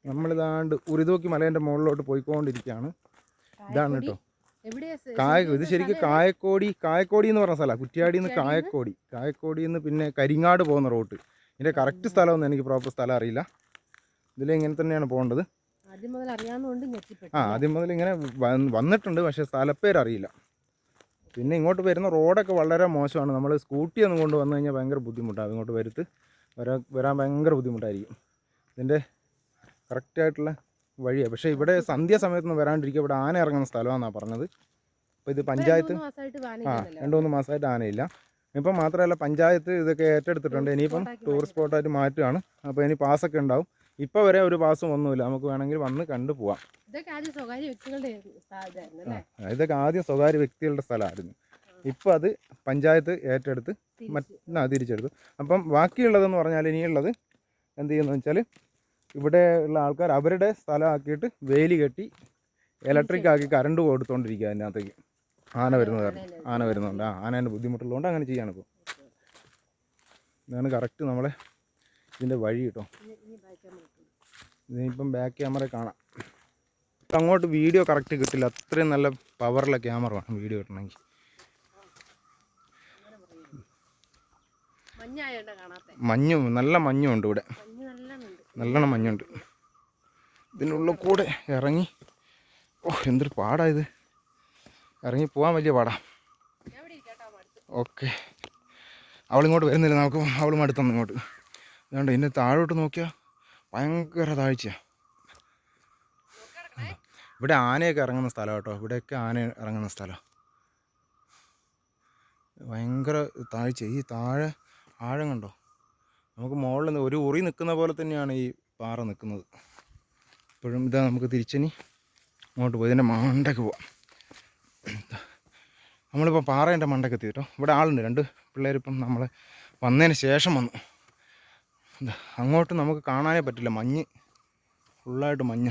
നമ്മളിതാണ്ട് ഉരുതൂക്കി മലേൻ്റെ മുകളിലോട്ട് പോയിക്കൊണ്ടിരിക്കുകയാണ്. ഇതാണ് കേട്ടോ ഇത് ശരിക്കും കായക്കോടി എന്ന് പറഞ്ഞ സ്ഥലമാണ്. കുറ്റ്യാടിയിൽ നിന്ന് കായക്കോടിയിൽ നിന്ന് പിന്നെ കരിങ്ങാട് പോകുന്ന റൂട്ട്. ഇതിൻ്റെ കറക്റ്റ് സ്ഥലമൊന്നും എനിക്ക് പ്രോപ്പർ സ്ഥലം അറിയില്ല. ഇതിലിങ്ങനെ തന്നെയാണ് പോകേണ്ടത്. ആദ്യം മുതൽ ഇങ്ങനെ വന്നിട്ടുണ്ട്, പക്ഷേ സ്ഥലപ്പേര് അറിയില്ല. പിന്നെ ഇങ്ങോട്ട് വരുന്ന റോഡൊക്കെ വളരെ മോശമാണ്. നമ്മൾ സ്കൂട്ടി ഒന്നും കൊണ്ട് വന്നു കഴിഞ്ഞാൽ ഭയങ്കര ബുദ്ധിമുട്ടാണ്. ഇങ്ങോട്ട് വരാൻ ഭയങ്കര ബുദ്ധിമുട്ടായിരിക്കും. ഇതിൻ്റെ കറക്റ്റായിട്ടുള്ള വഴിയാണ്. പക്ഷേ ഇവിടെ സന്ധ്യാസമയത്തൊന്നും വരാണ്ടിരിക്കുക. ഇവിടെ ആന ഇറങ്ങുന്ന സ്ഥലമാണെന്നാണ് പറഞ്ഞത്. അപ്പോൾ ഇത് പഞ്ചായത്ത് 2-3 മാസമായിട്ട് ആനയില്ല. ഇപ്പം മാത്രമല്ല, പഞ്ചായത്ത് ഇതൊക്കെ ഏറ്റെടുത്തിട്ടുണ്ട്. ഇനിയിപ്പം ടൂറിസ്റ്റ് സ്പോട്ടായിട്ട് മാറ്റുകയാണ്. അപ്പോൾ ഇനി പാസ്സൊക്കെ ഉണ്ടാവും. ഇപ്പോൾ വരെ ഒരു പാസ്സും ഒന്നുമില്ല. നമുക്ക് വേണമെങ്കിൽ വന്ന് കണ്ടു പോവാം. ഇതൊക്കെ ആദ്യം സ്വകാര്യ വ്യക്തികളുടെ സ്ഥലമായിരുന്നു. ഇപ്പോൾ അത് പഞ്ചായത്ത് ഏറ്റെടുത്ത് തിരിച്ചെടുത്തു. അപ്പം ബാക്കിയുള്ളതെന്ന് പറഞ്ഞാൽ ഇനിയുള്ളത് എന്ത് ചെയ്യുന്നത് വെച്ചാൽ, ഇവിടെ ഉള്ള ആൾക്കാർ അവരുടെ സ്ഥലമാക്കിയിട്ട് വേലി കെട്ടി ഇലക്ട്രിക് ആക്കി കറണ്ട് കൊടുത്തുകൊണ്ടിരിക്കുക. അതിനകത്തേക്ക് ആന വരുന്നുണ്ട്. ആനേൻ്റെ ബുദ്ധിമുട്ടുള്ളതുകൊണ്ട് അങ്ങനെ ചെയ്യാണ്. ഇപ്പോൾ ഇതാണ് കറക്റ്റ് നമ്മളെ ഇതിൻ്റെ വഴി കേട്ടോ. ഇതിനിപ്പം ബാക്ക് ക്യാമറ കാണാം. അങ്ങോട്ട് വീഡിയോ കറക്റ്റ് കിട്ടില്ല. അത്രയും നല്ല പവറുള്ള ക്യാമറ വേണം വീഡിയോ കിട്ടണമെങ്കിൽ. നല്ല മഞ്ഞുണ്ട് ഇവിടെ. നല്ലോണം മഞ്ഞുണ്ട്. ഇതിനുള്ളിൽ കൂടെ ഇറങ്ങി എന്തൊരു പാടായത്. ഇറങ്ങി പോകാൻ വലിയ പാടാ. ഓക്കെ, അവളിങ്ങോട്ട് വരുന്നില്ല. നമുക്ക് അവളും അടുത്തന്ന് ഇങ്ങോട്ട്. അതുകൊണ്ട് ഇതിൻ്റെ താഴോട്ട് നോക്കിയാൽ ഭയങ്കര താഴ്ചയാണ്. ഇവിടെ ആനയൊക്കെ ഇറങ്ങുന്ന സ്ഥലം കേട്ടോ. ഇവിടെയൊക്കെ ആന ഇറങ്ങുന്ന സ്ഥലം. ഭയങ്കര താഴ്ച. ഈ താഴെ ആഴം കണ്ടോ. നമുക്ക് മുകളിൽ ഒരു ഉറി നിൽക്കുന്ന പോലെ തന്നെയാണ് ഈ പാറ നിൽക്കുന്നത്. ഇപ്പോഴും ഇതാ നമുക്ക് തിരിച്ചിനി അങ്ങോട്ട് പോയി ഇതിൻ്റെ മണ്ടയ്ക്ക് പോവാം. നമ്മളിപ്പോൾ പാറേൻ്റെ മണ്ടയ്ക്ക് എത്തി കേട്ടോ. ഇവിടെ ആളുണ്ട്. 2 പിള്ളേരിപ്പം നമ്മൾ വന്നതിന് ശേഷം വന്നു. അങ്ങോട്ട് നമുക്ക് കാണാനേ പറ്റില്ല. മഞ്ഞ് ഫുള്ളായിട്ട് മഞ്ഞ.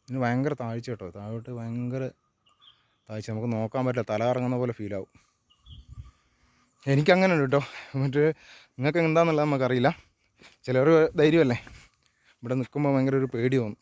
ഇതിന് ഭയങ്കര താഴ്ച കേട്ടോ. താഴോട്ട് ഭയങ്കര താഴ്ച. നമുക്ക് നോക്കാൻ പറ്റില്ല. തല ഇറങ്ങുന്ന പോലെ ഫീലാവും. എനിക്കങ്ങനെ ഉണ്ട് കേട്ടോ. നിങ്ങൾക്ക് എന്താണെന്നുള്ളത് നമുക്കറിയില്ല. ചിലർ ധൈര്യമല്ലേ. ഇവിടെ നിൽക്കുമ്പോൾ ഭയങ്കര ഒരു പേടി തോന്നും.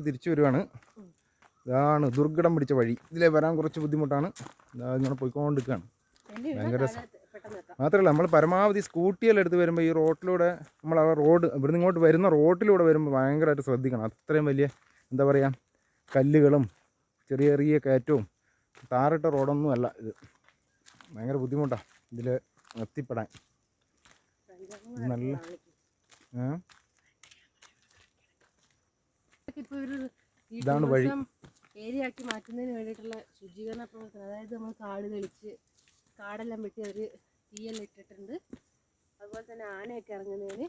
തിരിച്ചു വരുവാണ്. ഇതാണ് ദുർഘടം പിടിച്ച വഴി. ഇതിലെ വരാൻ കുറച്ച് ബുദ്ധിമുട്ടാണ്. ഇങ്ങനെ പോയിക്കൊണ്ടിരിക്കുകയാണ്. ഭയങ്കര രസം. മാത്രമല്ല, നമ്മൾ പരമാവധി സ്കൂട്ടിയെല്ലാം എടുത്ത് വരുമ്പോൾ ഈ റോഡിലൂടെ നമ്മൾ ഇവിടുന്ന് ഇങ്ങോട്ട് വരുന്ന റോഡിലൂടെ വരുമ്പോൾ ഭയങ്കരമായിട്ട് ശ്രദ്ധിക്കണം. അത്രയും വലിയ എന്താ പറയുക, കല്ലുകളും ചെറിയ കയറ്റവും താറിട്ട റോഡൊന്നും അല്ല ഇത്. ഭയങ്കര ബുദ്ധിമുട്ടാണ് ഇതിൽ എത്തിപ്പെടാൻ. നല്ല ഇതാണ് വഴി. ഏരിയയാക്കി മാറ്റുന്നതിന് വേണ്ടിയിട്ടുള്ള ശുചീകരണ പ്രവർത്തനം. അതായത് നമ്മൾ കാട് തെളിച്ച് കാടെല്ലാം വെട്ടി അവർ തീയെല്ലാം ഇട്ടിട്ടുണ്ട്. അതുപോലെ തന്നെ ആനയൊക്കെ ഇറങ്ങുന്നതിന്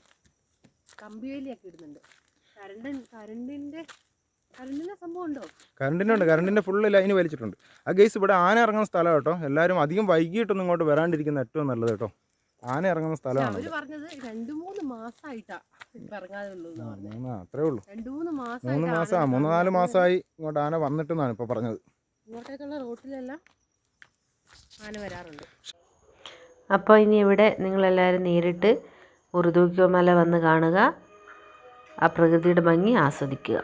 കമ്പിവേലിയൊക്കെ ഇടുന്നുണ്ട്. കറണ്ടിൻ്റെ സംഭവം ഉണ്ടോ? കറണ്ടിൻ്റെ ഫുള്ള് ലൈന് വലിച്ചിട്ടുണ്ട്. ആ ഗൈസ്, ഇവിടെ ആന ഇറങ്ങുന്ന സ്ഥലം കേട്ടോ. എല്ലാവരും അധികം വൈകിട്ടൊന്നും ഇങ്ങോട്ട് വരാണ്ടിരിക്കുന്ന ഏറ്റവും നല്ലത് കേട്ടോ. ആന ഇറങ്ങുന്ന സ്ഥലമാണ്. അവര് പറഞ്ഞത് 2-3 മാസമായിട്ടാ ഇറങ്ങാതെ ഉള്ളൂ. അത്രേ ഉള്ളൂ. 3-4 മാസമായി ഇങ്ങോട്ട് ആന വന്നിട്ടെന്നാണ് ഇപ്പൊ പറഞ്ഞത്. ഇങ്ങോട്ടേക്കുള്ള റോട്ടിലെല്ലാം ആന വരാറുണ്ട്. അപ്പോൾ ഇനി ഇവിടെ നിങ്ങളെല്ലാവരും നേരിട്ട് ഉറുദൂക്കിയോ മല വന്ന് കാണുക. ആ പ്രകൃതിയുടെ ഭംഗി ആസ്വദിക്കുക.